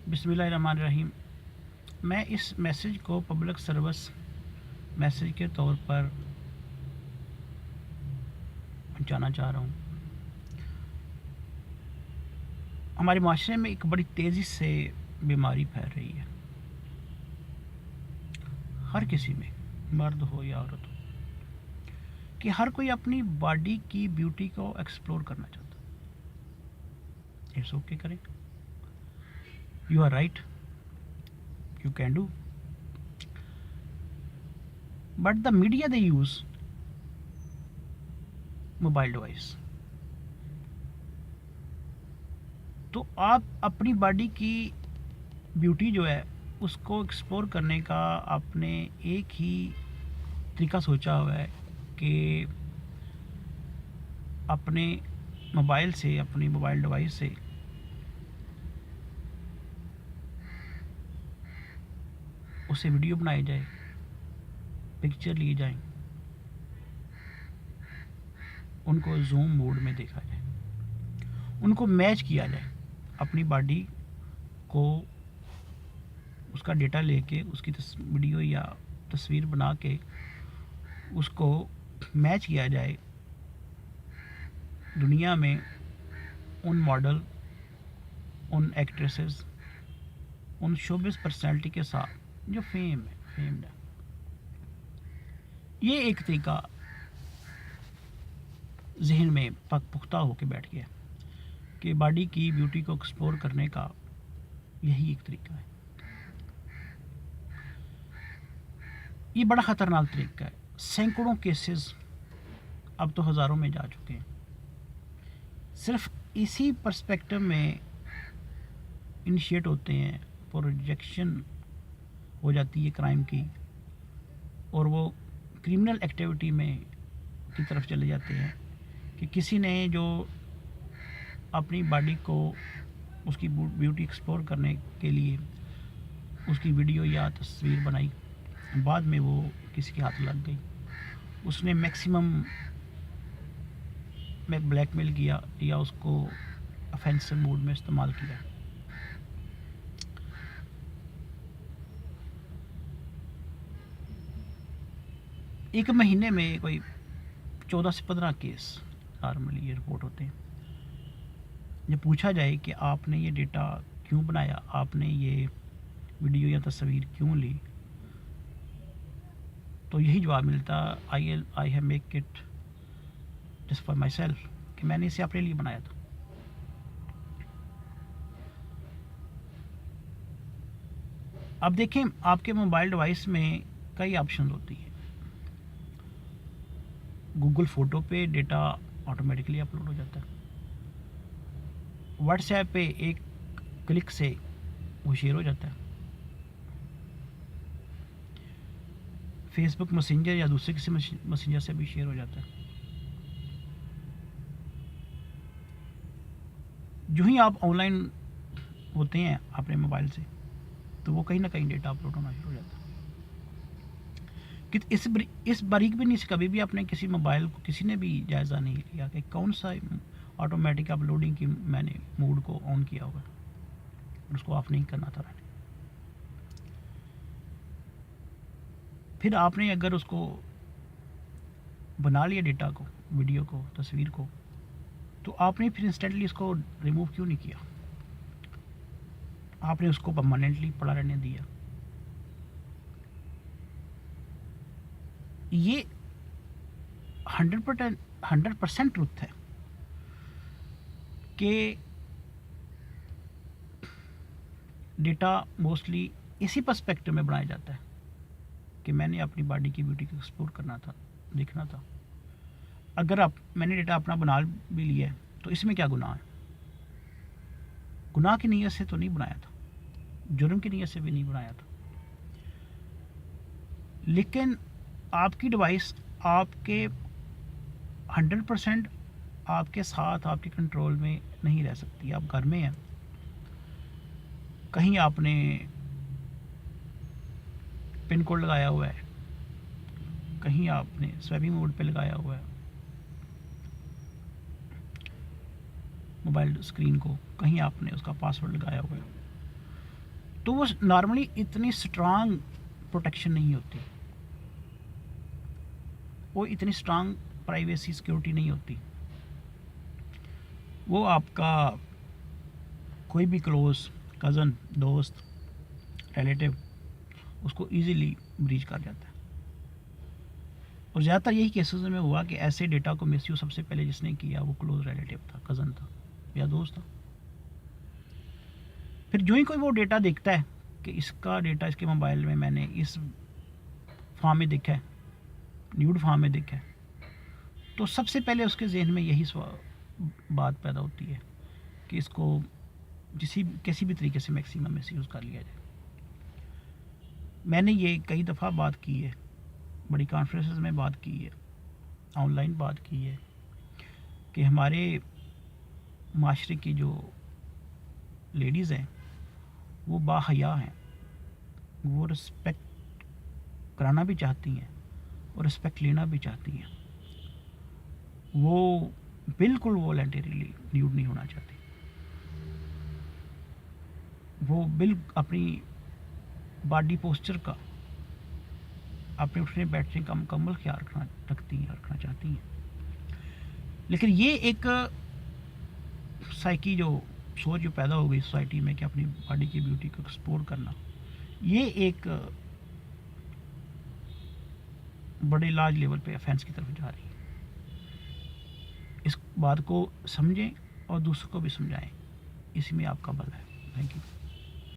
बिस्मिल्लाहिर्रहमानिर्रहीम। मैं इस मैसेज को पब्लिक सर्विस मैसेज के तौर पर पहुंचाना चाह रहा हूँ। हमारे माशरे में एक बड़ी तेज़ी से बीमारी फैल रही है, हर किसी में, मर्द हो या औरत हो, कि हर कोई अपनी बॉडी की ब्यूटी को एक्सप्लोर करना चाहता है। इट्स ओके, करें, you are right, you can do, but the media they use mobile device. तो आप अपनी बॉडी की ब्यूटी जो है उसको एक्सप्लोर करने का आपने एक ही तरीका सोचा हुआ है कि अपने मोबाइल से, अपनी मोबाइल डिवाइस से उसे वीडियो बनाई जाए, पिक्चर लिए जाएं, उनको जूम मोड में देखा जाए, उनको मैच किया जाए अपनी बॉडी को, उसका डेटा लेके उसकी वीडियो या तस्वीर बना के उसको मैच किया जाए दुनिया में उन मॉडल, उन एक्ट्रेसेस, उन शोबिस पर्सनैलिटी के साथ जो फेम्ड है। ये एक तरीका जहन में पुख्ता होकर बैठ गया कि बॉडी की ब्यूटी को एक्सप्लोर करने का यही एक तरीका है। ये बड़ा ख़तरनाक तरीका है। सैकड़ों केसेस अब तो हज़ारों में जा चुके हैं। सिर्फ इसी पर्सपेक्टिव में इनिशिएट होते हैं, प्रोजेक्शन हो जाती है क्राइम की, और वो क्रिमिनल एक्टिविटी में की तरफ चले जाते हैं कि किसी ने जो अपनी बॉडी को, उसकी ब्यूटी एक्सप्लोर करने के लिए उसकी वीडियो या तस्वीर बनाई, बाद में वो किसी के हाथ लग गई, उसने मैक्सिमम में ब्लैकमेल किया या उसको ऑफेंसिव मोड में इस्तेमाल किया। एक महीने में कोई 14 से 15 केस नॉर्मली ये रिपोर्ट होते हैं। जब पूछा जाए कि आपने ये डेटा क्यों बनाया, आपने ये वीडियो या तस्वीर क्यों ली, तो यही जवाब मिलता, I have make it just for my self, कि मैंने इसे अपने लिए बनाया था। अब देखें, आपके मोबाइल डिवाइस में कई ऑप्शन होती है। गूगल फ़ोटो पे डेटा ऑटोमेटिकली अपलोड हो जाता है। व्हाट्सएप पे एक क्लिक से वो शेयर हो जाता है। फेसबुक मैसेंजर या दूसरे किसी मैसेंजर से भी शेयर हो जाता है। जो ही आप ऑनलाइन होते हैं अपने मोबाइल से, तो वो कहीं ना कहीं डेटा अपलोड होना शुरू हो जाता है। कि इस बारीकी से कभी भी आपने किसी मोबाइल को किसी ने भी जायज़ा नहीं लिया कि कौन सा ऑटोमेटिक अपलोडिंग की मैंने मोड को ऑन किया होगा, उसको ऑफ नहीं करना था मैंने। फिर आपने अगर उसको बना लिया डेटा को, वीडियो को, तस्वीर को, तो आपने फिर इंस्टेंटली इसको रिमूव क्यों नहीं किया? आपने उसको परमानेंटली पड़ा रहने दिया। ये 100% ट्रुथ है कि डेटा मोस्टली इसी पर्सपेक्टिव में बनाया जाता है कि मैंने अपनी बॉडी की ब्यूटी को एक्सप्लोर करना था, देखना था। अगर मैंने डेटा अपना बना भी लिया है, तो इसमें क्या गुनाह है? गुनाह की नीयत से तो नहीं बनाया था, जुर्म की नीयत से भी नहीं बनाया था। लेकिन आपकी डिवाइस आपके 100% आपके साथ, आपके कंट्रोल में नहीं रह सकती। आप घर में हैं, कहीं आपने पिन कोड लगाया हुआ है, कहीं आपने स्वैपिंग मोड पे लगाया हुआ है मोबाइल स्क्रीन को, कहीं आपने उसका पासवर्ड लगाया हुआ है, तो वो नॉर्मली इतनी स्ट्रांग प्रोटेक्शन नहीं होती, वो इतनी स्ट्रांग प्राइवेसी सिक्योरिटी नहीं होती। वो आपका कोई भी क्लोज कज़न, दोस्त, रिलेटिव उसको इजीली ब्रीच कर जाता है। और ज़्यादातर यही केसेस में हुआ कि ऐसे डेटा को मिसयूज सबसे पहले जिसने किया वो क्लोज रिलेटिव था, कज़न था या दोस्त था। फिर जो ही कोई वो डेटा देखता है कि इसका डेटा इसके मोबाइल में मैंने इस फॉर्म में देखा है, न्यूड फॉर्म में देखा है, तो सबसे पहले उसके जहन में यही बात पैदा होती है कि इसको किसी भी तरीके से मैक्सिमम मिसयूज़ कर लिया जाए। मैंने ये कई दफ़ा बात की है, बड़ी कॉन्फ्रेंसेस में बात की है, ऑनलाइन बात की है कि हमारे माशरे की जो लेडीज़ हैं वो बाहया हैं, वो रिस्पेक्ट कराना भी चाहती हैं और रिस्पेक्ट लेना भी चाहती हैं। वो बिल्कुल वॉलंटरीली न्यूड नहीं होना चाहती। वो अपनी बॉडी पोस्चर का, अपने उठने बैठने का मुकम्मल ख्याल रखना चाहती हैं। लेकिन ये एक साइकी जो सोच जो पैदा हो गई सोसाइटी में कि अपनी बॉडी की ब्यूटी को एक्सप्लोर करना, ये एक बड़े लार्ज लेवल पे ऑफेंस की तरफ जा रही है। इस बात को समझें और दूसरों को भी समझाएं, इसी में आपका भला है। Thank you.